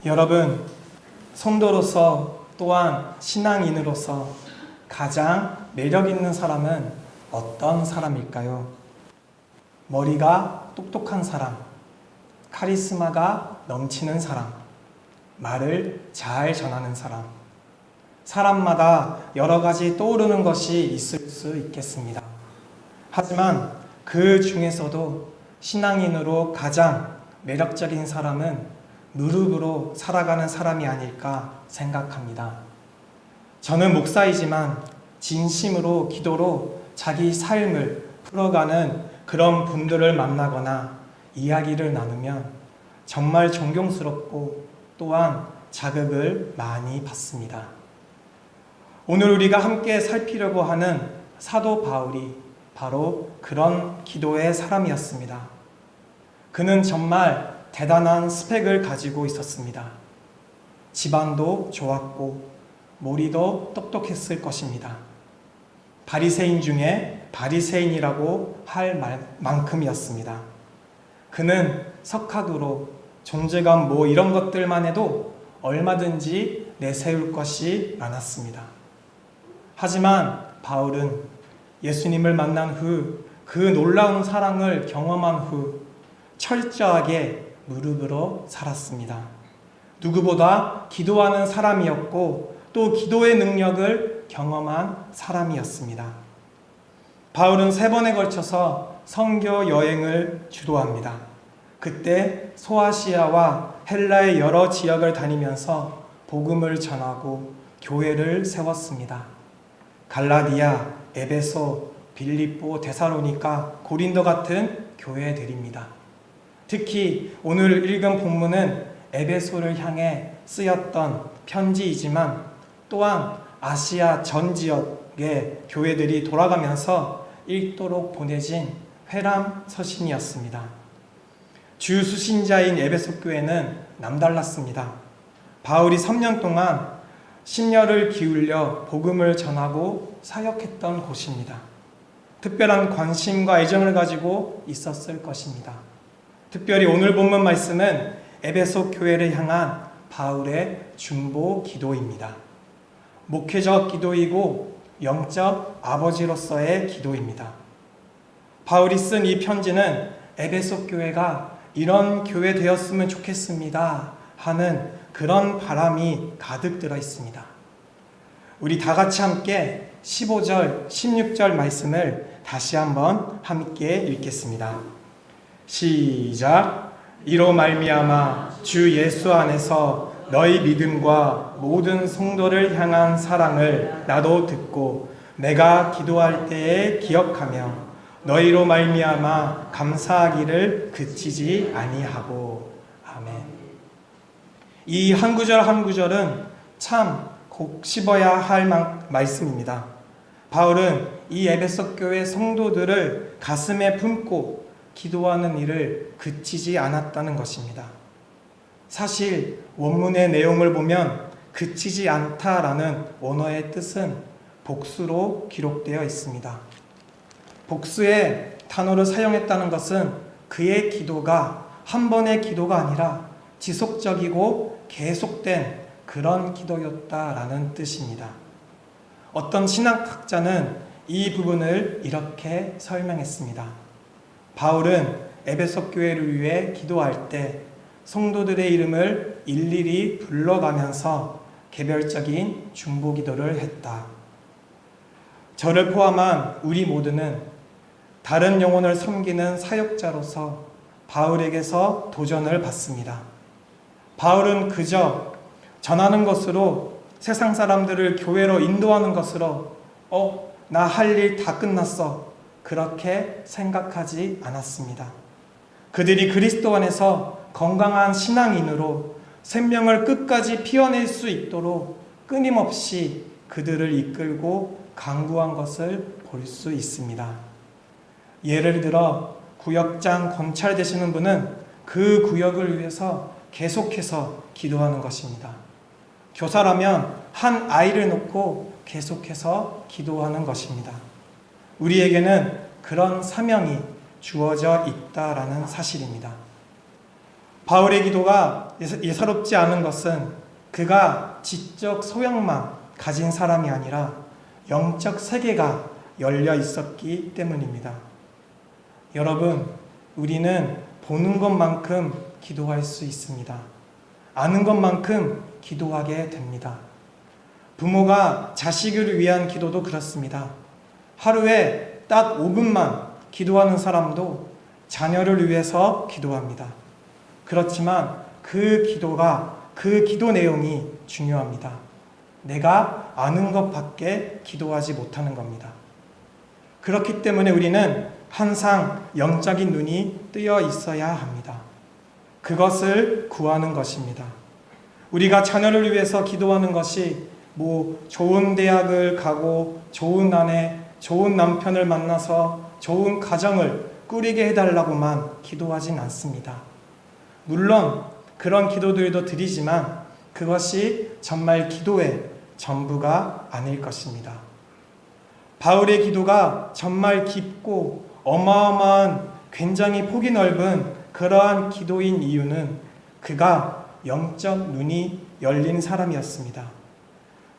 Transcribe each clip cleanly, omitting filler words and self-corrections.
여러분, 성도로서 또한 신앙인으로서 가장 매력 있는 사람은 어떤 사람일까요? 머리가 똑똑한 사람, 카리스마가 넘치는 사람, 말을 잘 전하는 사람. 사람마다 여러 가지 떠오르는 것이 있을 수 있겠습니다. 하지만 그 중에서도 신앙인으로 가장 매력적인 사람은 무릎으로 살아가는 사람이 아닐까 생각합니다. 저는 목사이지만 진심으로 기도로 자기 삶을 풀어가는 그런 분들을 만나거나 이야기를 나누면 정말 존경스럽고 또한 자극을 많이 받습니다. 오늘 우리가 함께 살피려고 하는 사도 바울이 바로 그런 기도의 사람이었습니다. 그는 정말 대단한 스펙을 가지고 있었습니다. 집안도 좋았고 머리도 똑똑했을 것입니다. 바리새인 중에 바리새인이라고 할 만큼이었습니다. 그는 석학으로 존재감 이런 것들만 해도 얼마든지 내세울 것이 많았습니다. 하지만 바울은 예수님을 만난 후 그 놀라운 사랑을 경험한 후 철저하게 무릎으로 살았습니다. 누구보다 기도하는 사람이었고 또 기도의 능력을 경험한 사람이었습니다. 바울은 3번에 걸쳐서 선교 여행을 주도합니다. 그때 소아시아와 헬라의 여러 지역을 다니면서 복음을 전하고 교회를 세웠습니다. 갈라디아, 에베소, 빌립보, 데살로니가, 고린도 같은 교회들입니다. 특히 오늘 읽은 본문은 에베소를 향해 쓰였던 편지이지만 또한 아시아 전 지역의 교회들이 돌아가면서 읽도록 보내진 회람 서신이었습니다. 주 수신자인 에베소 교회는 남달랐습니다. 바울이 3년 동안 심려를 기울여 복음을 전하고 사역했던 곳입니다. 특별한 관심과 애정을 가지고 있었을 것입니다. 특별히 오늘 본문 말씀은 에베소 교회를 향한 바울의 중보 기도입니다. 목회적 기도이고 영적 아버지로서의 기도입니다. 바울이 쓴 이 편지는 에베소 교회가 이런 교회 되었으면 좋겠습니다 하는 그런 바람이 가득 들어 있습니다. 우리 다 같이 함께 15절, 16절 말씀을 다시 한번 함께 읽겠습니다. 시작. 이로 말미암아 주 예수 안에서 너희 믿음과 모든 성도를 향한 사랑을 나도 듣고 내가 기도할 때에 기억하며 너희로 말미암아 감사하기를 그치지 아니하고. 아멘. 이 한 구절 한 구절은 참 꼭 씹어야 할 말씀입니다. 바울은 이 에베소 교회 성도들을 가슴에 품고 기도하는 일을 그치지 않았다는 것입니다. 사실 원문의 내용을 보면 그치지 않다라는 원어의 뜻은 복수로 기록되어 있습니다. 복수의 단어를 사용했다는 것은 그의 기도가 한 번의 기도가 아니라 지속적이고 계속된 그런 기도였다라는 뜻입니다. 어떤 신학학자는 이 부분을 이렇게 설명했습니다. 바울은 에베소 교회를 위해 기도할 때 성도들의 이름을 일일이 불러가면서 개별적인 중보 기도를 했다. 저를 포함한 우리 모두는 다른 영혼을 섬기는 사역자로서 바울에게서 도전을 받습니다. 바울은 그저 전하는 것으로 세상 사람들을 교회로 인도하는 것으로 나 할 일 다 끝났어 그렇게 생각하지 않았습니다. 그들이 그리스도 안에서 건강한 신앙인으로 생명을 끝까지 피워낼 수 있도록 끊임없이 그들을 이끌고 강구한 것을 볼 수 있습니다. 예를 들어 구역장 권찰 되시는 분은 그 구역을 위해서 계속해서 기도하는 것입니다. 교사라면 한 아이를 놓고 계속해서 기도하는 것입니다. 우리에게는 그런 사명이 주어져 있다라는 사실입니다. 바울의 기도가 예사롭지 않은 것은 그가 지적 소양만 가진 사람이 아니라 영적 세계가 열려 있었기 때문입니다. 여러분, 우리는 보는 것만큼 기도할 수 있습니다. 아는 것만큼 기도하게 됩니다. 부모가 자식을 위한 기도도 그렇습니다. 하루에 딱 5분만 기도하는 사람도 자녀를 위해서 기도합니다. 그렇지만 그 기도 내용이 중요합니다. 내가 아는 것밖에 기도하지 못하는 겁니다. 그렇기 때문에 우리는 항상 영적인 눈이 뜨여 있어야 합니다. 그것을 구하는 것입니다. 우리가 자녀를 위해서 기도하는 것이 좋은 대학을 가고 좋은 아내, 좋은 남편을 만나서 좋은 가정을 꾸리게 해달라고만 기도하진 않습니다. 물론 그런 기도들도 드리지만 그것이 정말 기도의 전부가 아닐 것입니다. 바울의 기도가 정말 깊고 어마어마한 굉장히 폭이 넓은 그러한 기도인 이유는 그가 영적 눈이 열린 사람이었습니다.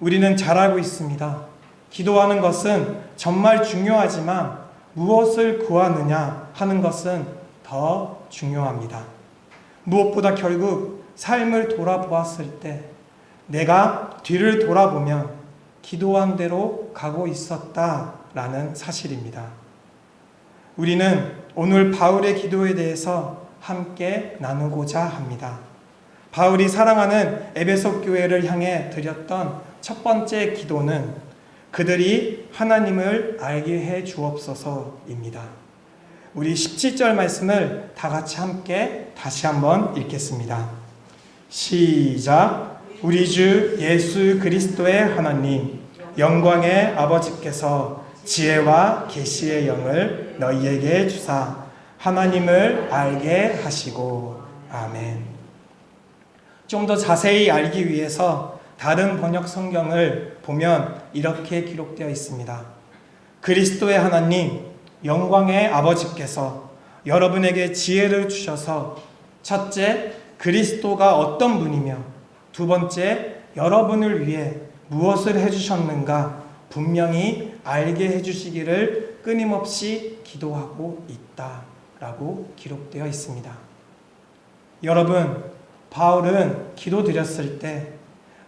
우리는 잘 알고 있습니다. 기도하는 것은 정말 중요하지만 무엇을 구하느냐 하는 것은 더 중요합니다. 무엇보다 결국 삶을 돌아보았을 때 내가 뒤를 돌아보면 기도한 대로 가고 있었다라는 사실입니다. 우리는 오늘 바울의 기도에 대해서 함께 나누고자 합니다. 바울이 사랑하는 에베소 교회를 향해 드렸던 첫 번째 기도는 그들이 하나님을 알게 해 주옵소서입니다. 우리 17절 말씀을 다 같이 함께 다시 한번 읽겠습니다. 시작. 우리 주 예수 그리스도의 하나님 영광의 아버지께서 지혜와 계시의 영을 너희에게 주사 하나님을 알게 하시고. 아멘. 좀 더 자세히 알기 위해서 다른 번역 성경을 보면 이렇게 기록되어 있습니다. 그리스도의 하나님 영광의 아버지께서 여러분에게 지혜를 주셔서 첫째, 그리스도가 어떤 분이며 두 번째, 여러분을 위해 무엇을 해주셨는가 분명히 알게 해주시기를 끊임없이 기도하고 있다라고 기록되어 있습니다. 여러분, 바울은 기도드렸을 때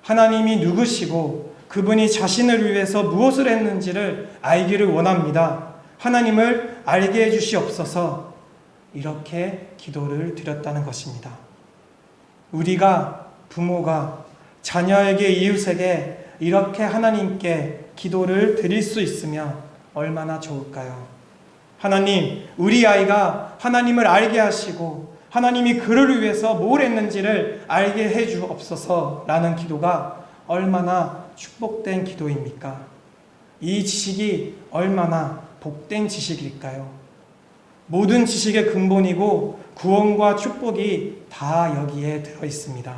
하나님이 누구시고 그분이 자신을 위해서 무엇을 했는지를 알기를 원합니다. 하나님을 알게 해주시옵소서 이렇게 기도를 드렸다는 것입니다. 우리가 부모가 자녀에게 이웃에게 이렇게 하나님께 기도를 드릴 수 있으면 얼마나 좋을까요? 하나님, 우리 아이가 하나님을 알게 하시고 하나님이 그를 위해서 뭘 했는지를 알게 해 주옵소서라는 기도가 얼마나 축복된 기도입니까? 이 지식이 얼마나 복된 지식일까요? 모든 지식의 근본이고 구원과 축복이 다 여기에 들어 있습니다.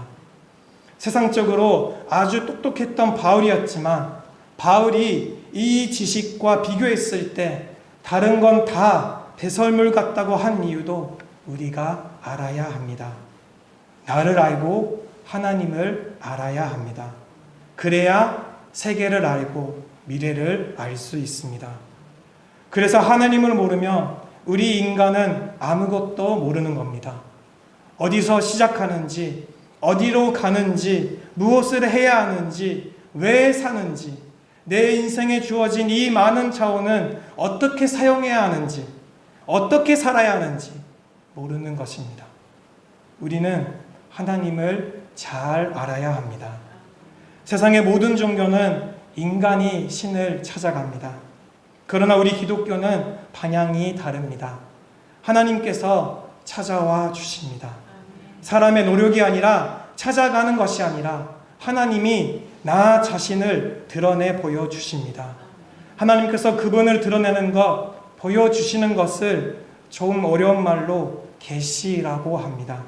세상적으로 아주 똑똑했던 바울이었지만 바울이 이 지식과 비교했을 때 다른 건 다 배설물 같다고 한 이유도 우리가 알아야 합니다. 나를 알고 하나님을 알아야 합니다. 그래야 세계를 알고 미래를 알 수 있습니다. 그래서 하나님을 모르면 우리 인간은 아무것도 모르는 겁니다. 어디서 시작하는지, 어디로 가는지, 무엇을 해야 하는지, 왜 사는지, 내 인생에 주어진 이 많은 자원은 어떻게 사용해야 하는지, 어떻게 살아야 하는지 모르는 것입니다. 우리는 하나님을 잘 알아야 합니다. 세상의 모든 종교는 인간이 신을 찾아갑니다. 그러나 우리 기독교는 방향이 다릅니다. 하나님께서 찾아와 주십니다. 사람의 노력이 아니라 찾아가는 것이 아니라 하나님이 나 자신을 드러내 보여주십니다. 하나님께서 그분을 드러내는 것, 보여주시는 것을 좀 어려운 말로 계시라고 합니다.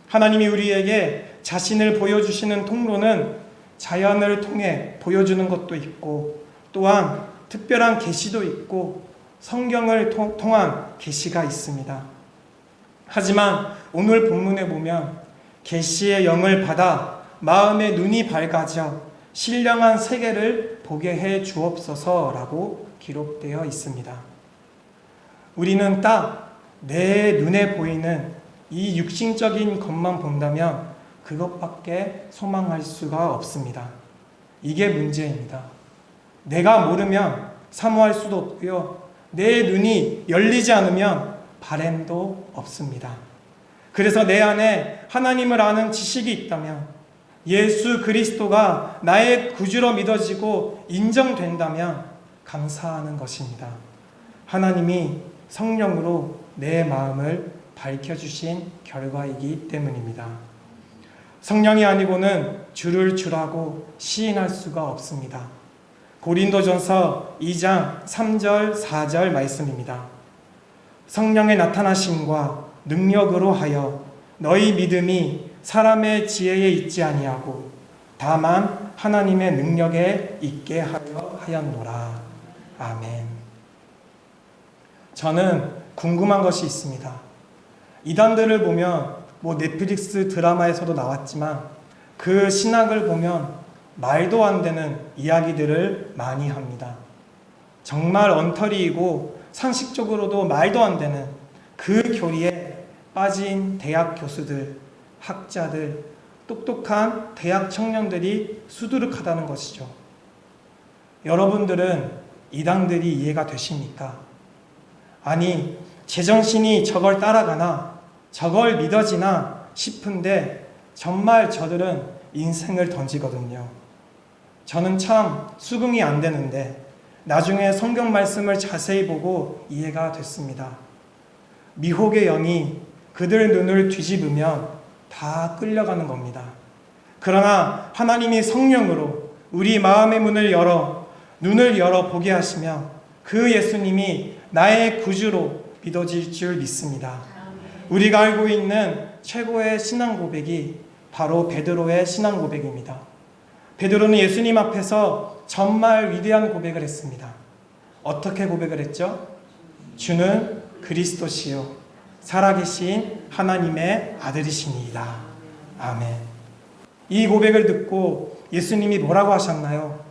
하나님이 우리에게 자신을 보여주시는 통로는 자연을 통해 보여주는 것도 있고 또한 특별한 계시도 있고 성경을 통한 계시가 있습니다. 하지만 오늘 본문에 보면 계시의 영을 받아 마음의 눈이 밝아져 신령한 세계를 보게 해 주옵소서라고 기록되어 있습니다. 우리는 딱 내 눈에 보이는 이 육신적인 것만 본다면 그것밖에 소망할 수가 없습니다. 이게 문제입니다. 내가 모르면 사모할 수도 없고요. 내 눈이 열리지 않으면 바램도 없습니다. 그래서 내 안에 하나님을 아는 지식이 있다면, 예수 그리스도가 나의 구주로 믿어지고 인정된다면 감사하는 것입니다. 하나님이 성령으로 내 마음을 밝혀주신 결과이기 때문입니다. 성령이 아니고는 주를 주라고 시인할 수가 없습니다. 고린도전서 2장 3절 4절 말씀입니다. 성령의 나타나심과 능력으로 하여 너희 믿음이 사람의 지혜에 있지 아니하고 다만 하나님의 능력에 있게 하였노라. 아멘. 저는 궁금한 것이 있습니다. 이단들을 보면 넷플릭스 드라마에서도 나왔지만 그 신학을 보면 말도 안 되는 이야기들을 많이 합니다. 정말 엉터리이고 상식적으로도 말도 안 되는 그 교리에 빠진 대학 교수들, 학자들, 똑똑한 대학 청년들이 수두룩하다는 것이죠. 여러분들은 이단들이 이해가 되십니까? 아니, 제정신이 저걸 따라가나 저걸 믿어지나 싶은데 정말 저들은 인생을 던지거든요. 저는 참 수긍이 안 되는데 나중에 성경 말씀을 자세히 보고 이해가 됐습니다. 미혹의 영이 그들 눈을 뒤집으면 다 끌려가는 겁니다. 그러나 하나님이 성령으로 우리 마음의 눈을 열어 보게 하시며 그 예수님이 나의 구주로 믿어질 줄 믿습니다. 우리가 알고 있는 최고의 신앙 고백이 바로 베드로의 신앙 고백입니다. 베드로는 예수님 앞에서 정말 위대한 고백을 했습니다. 어떻게 고백을 했죠? 주는 그리스도시요 살아계신 하나님의 아들이시니이다. 아멘. 이 고백을 듣고 예수님이 뭐라고 하셨나요?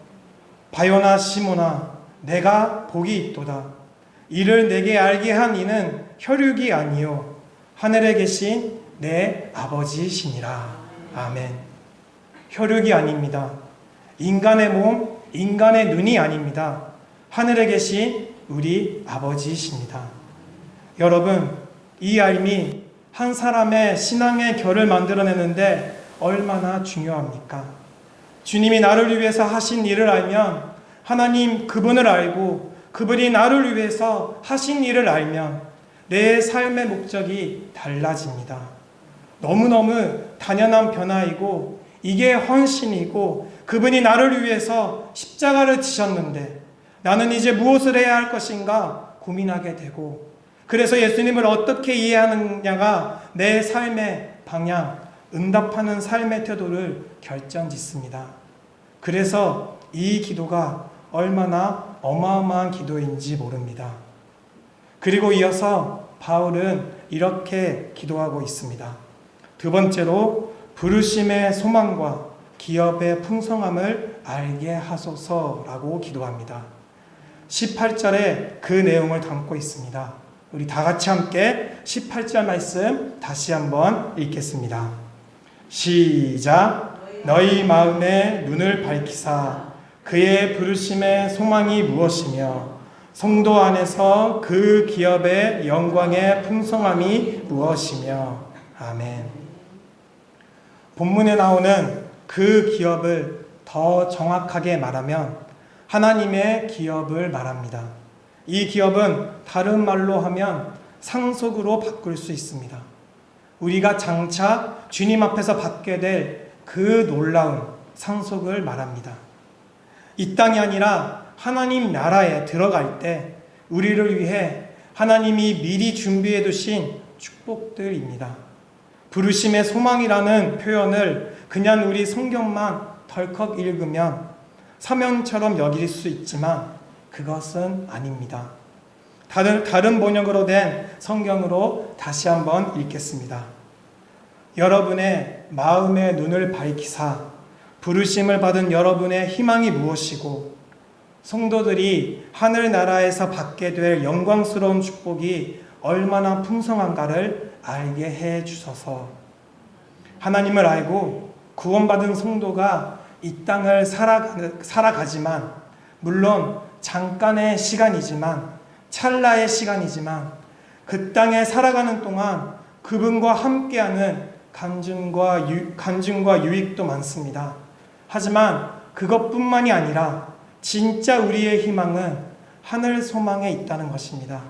바요나 시몬아, 내가 복이 있도다. 이를 내게 알게 한 이는 혈육이 아니요 하늘에 계신 내 아버지시니라. 아멘. 혈육이 아닙니다. 인간의 몸, 인간의 눈이 아닙니다. 하늘에 계신 우리 아버지이십니다. 여러분, 이 알미 한 사람의 신앙의 결을 만들어내는데 얼마나 중요합니까? 주님이 나를 위해서 하신 일을 알면, 하나님 그분을 알고 그분이 나를 위해서 하신 일을 알면 내 삶의 목적이 달라집니다. 너무너무 당연한 변화이고 이게 헌신이고 그분이 나를 위해서 십자가를 지셨는데 나는 이제 무엇을 해야 할 것인가 고민하게 되고, 그래서 예수님을 어떻게 이해하느냐가 내 삶의 방향, 응답하는 삶의 태도를 결정짓습니다. 그래서 이 기도가 얼마나 어마어마한 기도인지 모릅니다. 그리고 이어서 바울은 이렇게 기도하고 있습니다. 두 번째로 부르심의 소망과 기업의 풍성함을 알게 하소서라고 기도합니다. 18절에 그 내용을 담고 있습니다. 우리 다 같이 함께 18절 말씀 다시 한번 읽겠습니다. 시작. 너희 마음의 눈을 밝히사 그의 부르심의 소망이 무엇이며 성도 안에서 그 기업의 영광의 풍성함이 무엇이며. 아멘. 본문에 나오는 그 기업을 더 정확하게 말하면 하나님의 기업을 말합니다. 이 기업은 다른 말로 하면 상속으로 바꿀 수 있습니다. 우리가 장차 주님 앞에서 받게 될 그 놀라운 상속을 말합니다. 이 땅이 아니라 하나님 나라에 들어갈 때 우리를 위해 하나님이 미리 준비해 두신 축복들입니다. 부르심의 소망이라는 표현을 그냥 우리 성경만 덜컥 읽으면 사명처럼 여길 수 있지만 그것은 아닙니다. 다른 번역으로 된 성경으로 다시 한번 읽겠습니다. 여러분의 마음의 눈을 밝히사 부르심을 받은 여러분의 희망이 무엇이고 성도들이 하늘나라에서 받게 될 영광스러운 축복이 얼마나 풍성한가를 알게 해 주소서. 하나님을 알고 구원받은 성도가 이 땅을 살아가지만 물론 잠깐의 시간이지만 찰나의 시간이지만 그 땅에 살아가는 동안 그분과 함께하는 간증과 유익도 많습니다. 하지만 그것뿐만이 아니라 진짜 우리의 희망은 하늘 소망에 있다는 것입니다.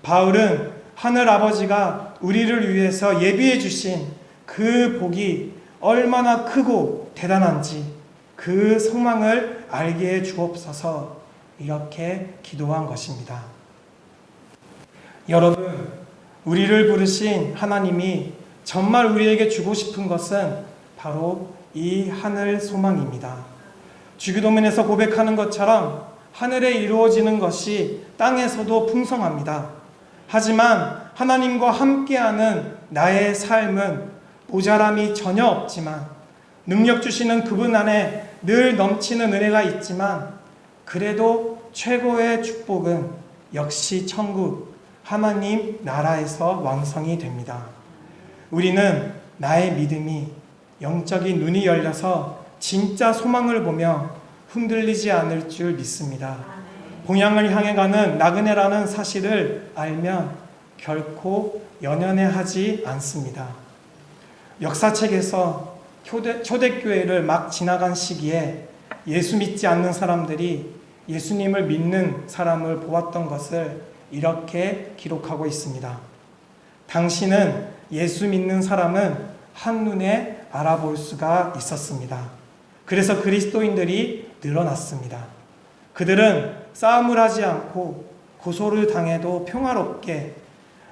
바울은 하늘 아버지가 우리를 위해서 예비해 주신 그 복이 얼마나 크고 대단한지 그 소망을 알게 해 주옵소서 이렇게 기도한 것입니다. 여러분, 우리를 부르신 하나님이 정말 우리에게 주고 싶은 것은 바로 이 하늘 소망입니다. 주기도문에서 고백하는 것처럼 하늘에 이루어지는 것이 땅에서도 풍성합니다. 하지만 하나님과 함께하는 나의 삶은 모자람이 전혀 없지만 능력 주시는 그분 안에 늘 넘치는 은혜가 있지만 그래도 최고의 축복은 역시 천국 하나님 나라에서 완성이 됩니다. 우리는 나의 믿음이 영적인 눈이 열려서 진짜 소망을 보며 흔들리지 않을 줄 믿습니다. 본향을 향해 가는 나그네라는 사실을 알면 결코 연연해하지 않습니다. 역사책에서 초대교회를 막 지나간 시기에 예수 믿지 않는 사람들이 예수님을 믿는 사람을 보았던 것을 이렇게 기록하고 있습니다. 당시는 예수 믿는 사람은 한눈에 알아볼 수가 있었습니다. 그래서 그리스도인들이 늘어났습니다. 그들은 싸움을 하지 않고 고소를 당해도 평화롭게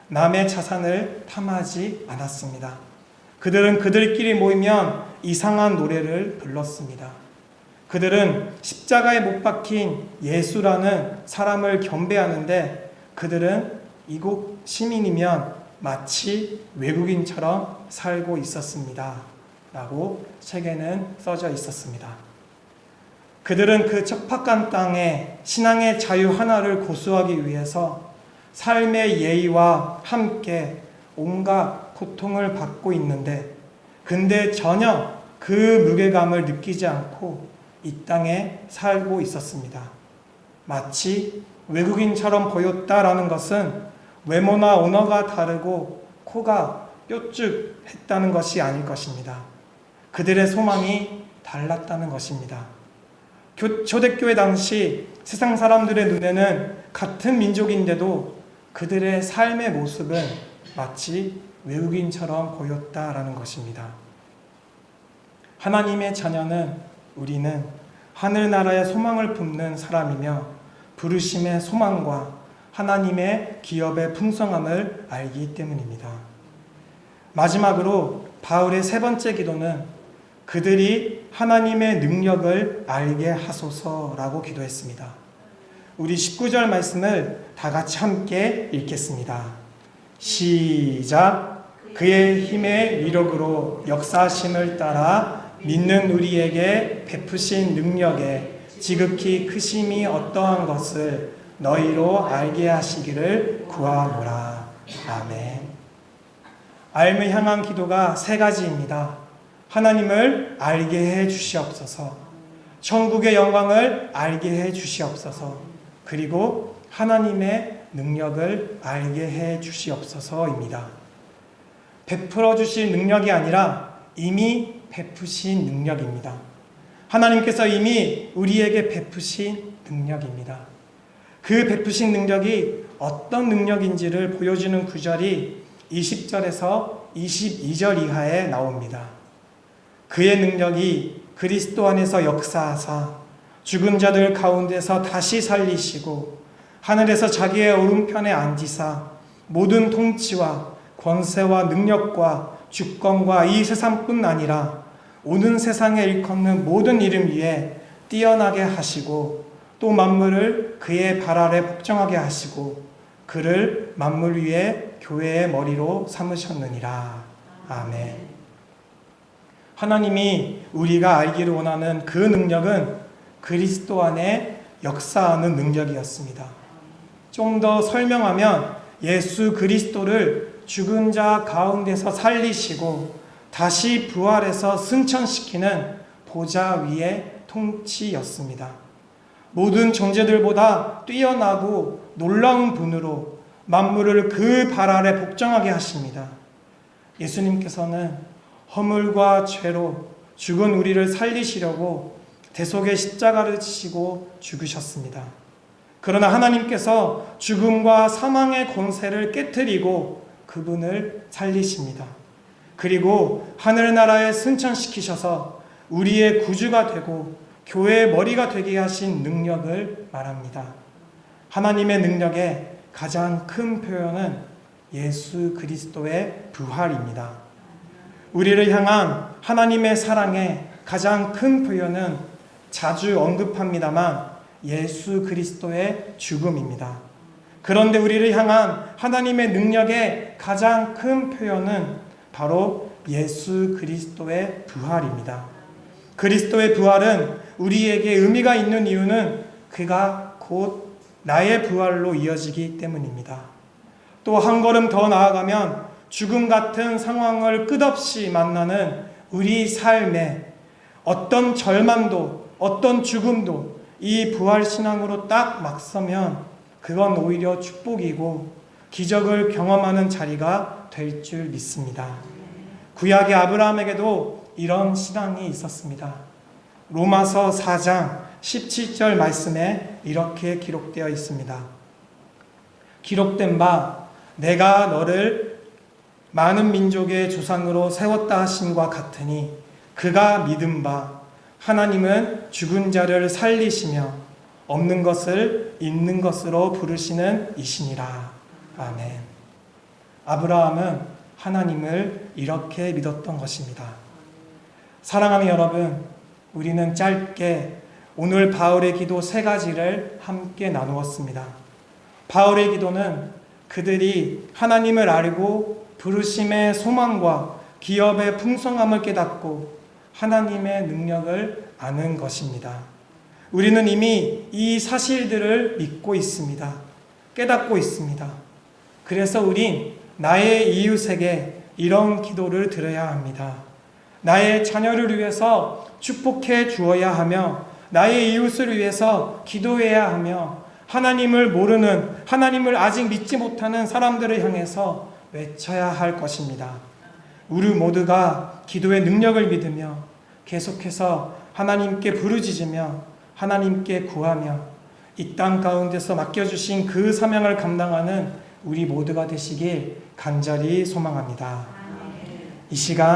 남의 자산을 탐하지 않았습니다. 그들은 그들끼리 모이면 이상한 노래를 불렀습니다. 그들은 십자가에 못 박힌 예수라는 사람을 경배하는데 그들은 이곳 시민이면 마치 외국인처럼 살고 있었습니다. 라고 책에는 써져 있었습니다. 그들은 그 척박한 땅에 신앙의 자유 하나를 고수하기 위해서 삶의 예의와 함께 온갖 고통을 받고 있는데 근데 전혀 그 무게감을 느끼지 않고 이 땅에 살고 있었습니다. 마치 외국인처럼 보였다라는 것은 외모나 언어가 다르고 코가 뾰족했다는 것이 아닐 것입니다. 그들의 소망이 달랐다는 것입니다. 초대교회 당시 세상 사람들의 눈에는 같은 민족인데도 그들의 삶의 모습은 마치 외국인처럼 보였다라는 것입니다. 하나님의 자녀는 우리는 하늘나라의 소망을 품는 사람이며 부르심의 소망과 하나님의 기업의 풍성함을 알기 때문입니다. 마지막으로 바울의 세 번째 기도는 그들이 하나님의 능력을 알게 하소서라고 기도했습니다. 우리 19절 말씀을 다 같이 함께 읽겠습니다. 시작. 그의 힘의 위력으로 역사하심을 따라 믿는 우리에게 베푸신 능력에 지극히 크심이 어떠한 것을 너희로 알게 하시기를 구하노라. 아멘. 알을 향한 기도가 세 가지입니다. 하나님을 알게 해 주시옵소서, 천국의 영광을 알게 해 주시옵소서, 그리고 하나님의 능력을 알게 해 주시옵소서입니다. 베풀어 주실 능력이 아니라 이미 베푸신 능력입니다. 하나님께서 이미 우리에게 베푸신 능력입니다. 그 베푸신 능력이 어떤 능력인지를 보여주는 구절이 20절에서 22절 이하에 나옵니다. 그의 능력이 그리스도 안에서 역사하사 죽은 자들 가운데서 다시 살리시고 하늘에서 자기의 오른편에 앉으사 모든 통치와 권세와 능력과 주권과 이 세상뿐 아니라 오는 세상에 일컫는 모든 이름 위에 뛰어나게 하시고 또 만물을 그의 발 아래 복종하게 하시고 그를 만물 위에 교회의 머리로 삼으셨느니라. 아멘. 하나님이 우리가 알기를 원하는 그 능력은 그리스도 안에 역사하는 능력이었습니다. 좀 더 설명하면 예수 그리스도를 죽은 자 가운데서 살리시고 다시 부활해서 승천시키는 보좌 위의 통치였습니다. 모든 존재들보다 뛰어나고 놀라운 분으로 만물을 그 발 아래 복종하게 하십니다. 예수님께서는 허물과 죄로 죽은 우리를 살리시려고 대속의 십자가를 지시고 죽으셨습니다. 그러나 하나님께서 죽음과 사망의 권세를 깨트리고 그분을 살리십니다. 그리고 하늘나라에 승천시키셔서 우리의 구주가 되고 교회의 머리가 되게 하신 능력을 말합니다. 하나님의 능력의 가장 큰 표현은 예수 그리스도의 부활입니다. 우리를 향한 하나님의 사랑의 가장 큰 표현은 자주 언급합니다만 예수 그리스도의 죽음입니다. 그런데 우리를 향한 하나님의 능력의 가장 큰 표현은 바로 예수 그리스도의 부활입니다. 그리스도의 부활은 우리에게 의미가 있는 이유는 그가 곧 나의 부활로 이어지기 때문입니다. 또 한 걸음 더 나아가면 죽음 같은 상황을 끝없이 만나는 우리 삶에 어떤 절망도 어떤 죽음도 이 부활신앙으로 딱 맞서면 그건 오히려 축복이고 기적을 경험하는 자리가 될 줄 믿습니다. 구약의 아브라함에게도 이런 신앙이 있었습니다. 로마서 4장 17절 말씀에 이렇게 기록되어 있습니다. 기록된 바 내가 너를 많은 민족의 조상으로 세웠다 하심과 같으니 그가 믿은 바 하나님은 죽은 자를 살리시며 없는 것을 있는 것으로 부르시는 이시니라. 아멘. 아브라함은 하나님을 이렇게 믿었던 것입니다. 사랑하는 여러분, 우리는 짧게 오늘 바울의 기도 3가지를 함께 나누었습니다. 바울의 기도는 그들이 하나님을 알고 부르심의 소망과 기업의 풍성함을 깨닫고 하나님의 능력을 아는 것입니다. 우리는 이미 이 사실들을 믿고 있습니다. 깨닫고 있습니다. 그래서 우린 나의 이웃에게 이런 기도를 드려야 합니다. 나의 자녀를 위해서 축복해 주어야 하며 나의 이웃을 위해서 기도해야 하며 하나님을 모르는, 하나님을 아직 믿지 못하는 사람들을 향해서 외쳐야 할 것입니다. 우리 모두가 기도의 능력을 믿으며 계속해서 하나님께 부르짖으며 하나님께 구하며 이 땅 가운데서 맡겨주신 그 사명을 감당하는 우리 모두가 되시길 간절히 소망합니다. 이 시간